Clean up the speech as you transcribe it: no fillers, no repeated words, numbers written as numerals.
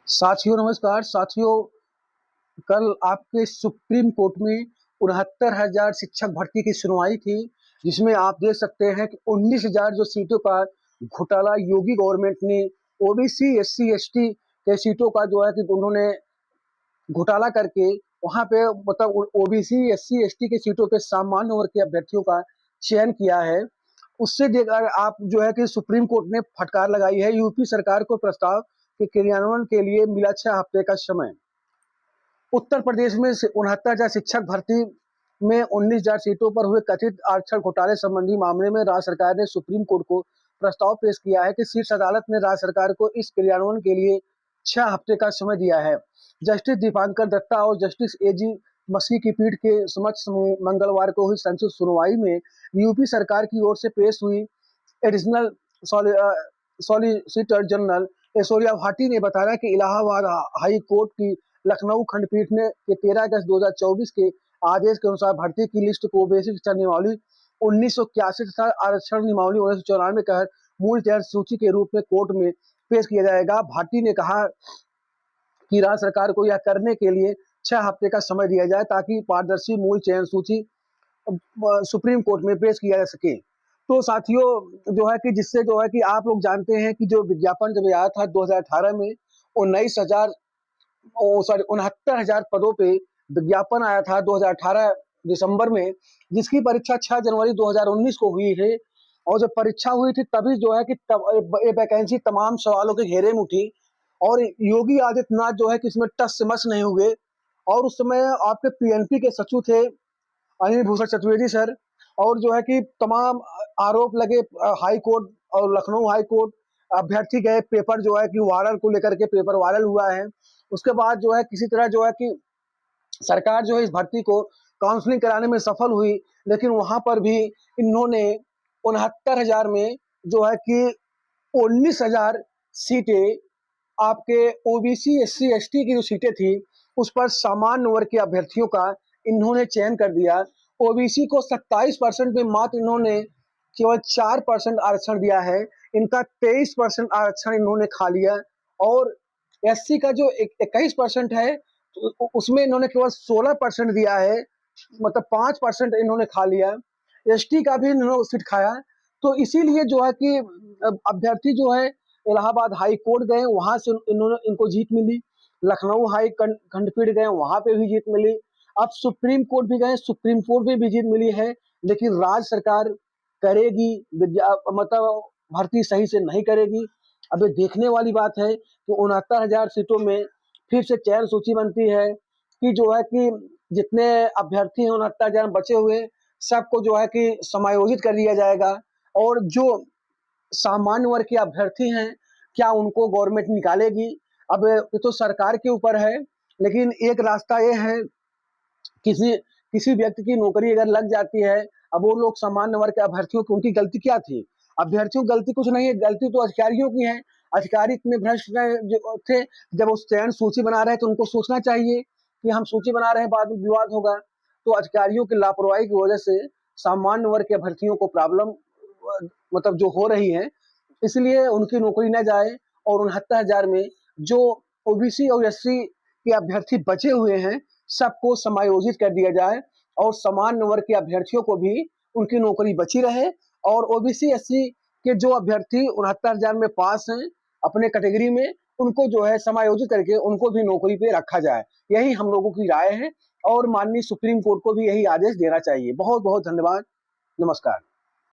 साथियों नमस्कार। साथियों, कल आपके सुप्रीम कोर्ट में 69,000 शिक्षक भर्ती की सुनवाई थी, जिसमें आप देख सकते हैं कि 19,000 जो सीटों का घोटाला योगी गवर्नमेंट ने ओबीसी, एससी, एसटी के सीटों का जो है कि उन्होंने घोटाला करके वहाँ पे मतलब ओबीसी, एससी, एसटी के सीटों पे सामान्य वर्ग के अभ्यर्थियों का चयन किया है। उससे देखकर आप जो है कि सुप्रीम कोर्ट ने फटकार लगाई है यूपी सरकार को प्रस्ताव के क्रियान्वयन के लिए मिला 6 हफ्ते का समय। उत्तर प्रदेश में 69,000 शिक्षक भर्ती में 19,000 सीटों पर हुए कथित आरक्षण घोटाले संबंधी मामले में राज्य सरकार ने सुप्रीम कोर्ट को प्रस्ताव पेश किया है कि शीर्ष अदालत ने राज्य सरकार को इस क्रियान्वयन के लिए 6 हफ्ते का समय दिया है। जस्टिस दीपांकर दत्ता और जस्टिस एजी मसीह की पीठ के समक्ष मंगलवार को हुई संक्षिप्त सुनवाई में यूपी सरकार की ओर से पेश हुई additional solicitor general Aishwarya Bhati ने बताया कि इलाहाबाद हाई कोर्ट की लखनऊ खंडपीठ ने 13 अगस्त 2024 के आदेश के अनुसार भर्ती की लिस्ट को बेसिक शिक्षा नियमावली 1981 तथा आरक्षण नियमावली 1994 के तहत मूल चयन सूची के रूप में कोर्ट में पेश किया जाएगा। भाटी ने कहा कि राज्य सरकार को यह करने के लिए 6 हफ्ते का समय दिया जाए ताकि पारदर्शी मूल चयन सूची सुप्रीम कोर्ट में पेश किया जा सके। तो साथियों जो है कि जिससे जो है कि आप लोग जानते हैं कि जो विज्ञापन जब आया था 2018 में 69,000 पदों पे विज्ञापन आया था 2018 दिसंबर में, जिसकी परीक्षा 6 जनवरी 2019 को हुई है। और जब परीक्षा हुई थी तभी जो है कि ये वैकेंसी तमाम सवालों के घेरे में उठी और योगी आदित्यनाथ जो है कि इसमें टस से मस नहीं हुए। और उस समय आपके पीएनपी के सचिव थे अनिल भूषण चतुर्वेदी सर, और जो है कि तमाम आरोप लगे हाई कोर्ट और लखनऊ हाई कोर्ट। अभ्यर्थी गए, पेपर जो है कि वायरल को लेकर के पेपर वायरल हुआ है। उसके बाद जो है किसी तरह जो है कि सरकार जो है इस भर्ती को काउंसलिंग कराने में सफल हुई, लेकिन वहां पर भी इन्होंने 69,000 में जो है कि 19,000 सीटें आपके ओबीसी, एससी, एसटी की जो सीटें थी उस पर सामान्य वर्ग के अभ्यर्थियों का इन्होंने चयन कर दिया। ओबीसी को 27% में मात्र इन्होंने केवल 4% आरक्षण दिया है, इनका 23% आरक्षण इन्होंने खा लिया। और एससी का जो 21% है उसमें इन्होंने केवल 16% दिया है, मतलब 5% इन्होंने खा लिया। एसटी का भी इन्होंने सीट खाया। तो इसीलिए जो है कि अभ्यर्थी जो है इलाहाबाद हाई कोर्ट गए, वहां से इनको जीत मिली। लखनऊ हाई खंडपीठ गए, वहां पे भी जीत मिली। अब सुप्रीम कोर्ट भी गए, सुप्रीम कोर्ट में भी जीत मिली है। लेकिन राज्य सरकार करेगी मतलब भर्ती सही से नहीं करेगी। अब ये देखने वाली बात है कि 69,000 सीटों में फिर से चयन सूची बनती है कि जो है कि जितने अभ्यर्थी हैं 69,000 बचे हुए सबको जो है कि समायोजित कर दिया जाएगा। और जो सामान्य वर्ग के अभ्यर्थी हैं क्या उनको गवर्नमेंट निकालेगी? अब ये तो सरकार के ऊपर है, लेकिन एक रास्ता ये है, किसी किसी व्यक्ति की नौकरी अगर लग जाती है, अब वो लोग सामान्य वर्ग के अभ्यर्थियों की उनकी गलती क्या थी? अभ्यर्थियों की गलती कुछ नहीं है, गलती तो अधिकारियों की है। अधिकारी इतने भ्रष्ट जो थे, जब वो चयन सूची बना रहे तो उनको सोचना चाहिए कि हम सूची बना रहे हैं, बाद में विवाद होगा। तो अधिकारियों की लापरवाही की वजह से सामान्य वर्ग के अभ्यर्थियों को प्रॉब्लम मतलब जो हो रही है, इसलिए उनकी नौकरी न जाए। और 69,000 में जो ओबीसी और एससी के अभ्यर्थी बचे हुए हैं सबको समायोजित कर दिया जाए और सामान्य वर्ग के अभ्यर्थियों को भी उनकी नौकरी बची रहे। और ओबीसी एससी के जो अभ्यर्थी 69,000 में पास हैं अपने कैटेगरी में, उनको जो है समायोजित करके उनको भी नौकरी पे रखा जाए। यही हम लोगों की राय है और माननीय सुप्रीम कोर्ट को भी यही आदेश देना चाहिए। बहुत बहुत धन्यवाद। नमस्कार।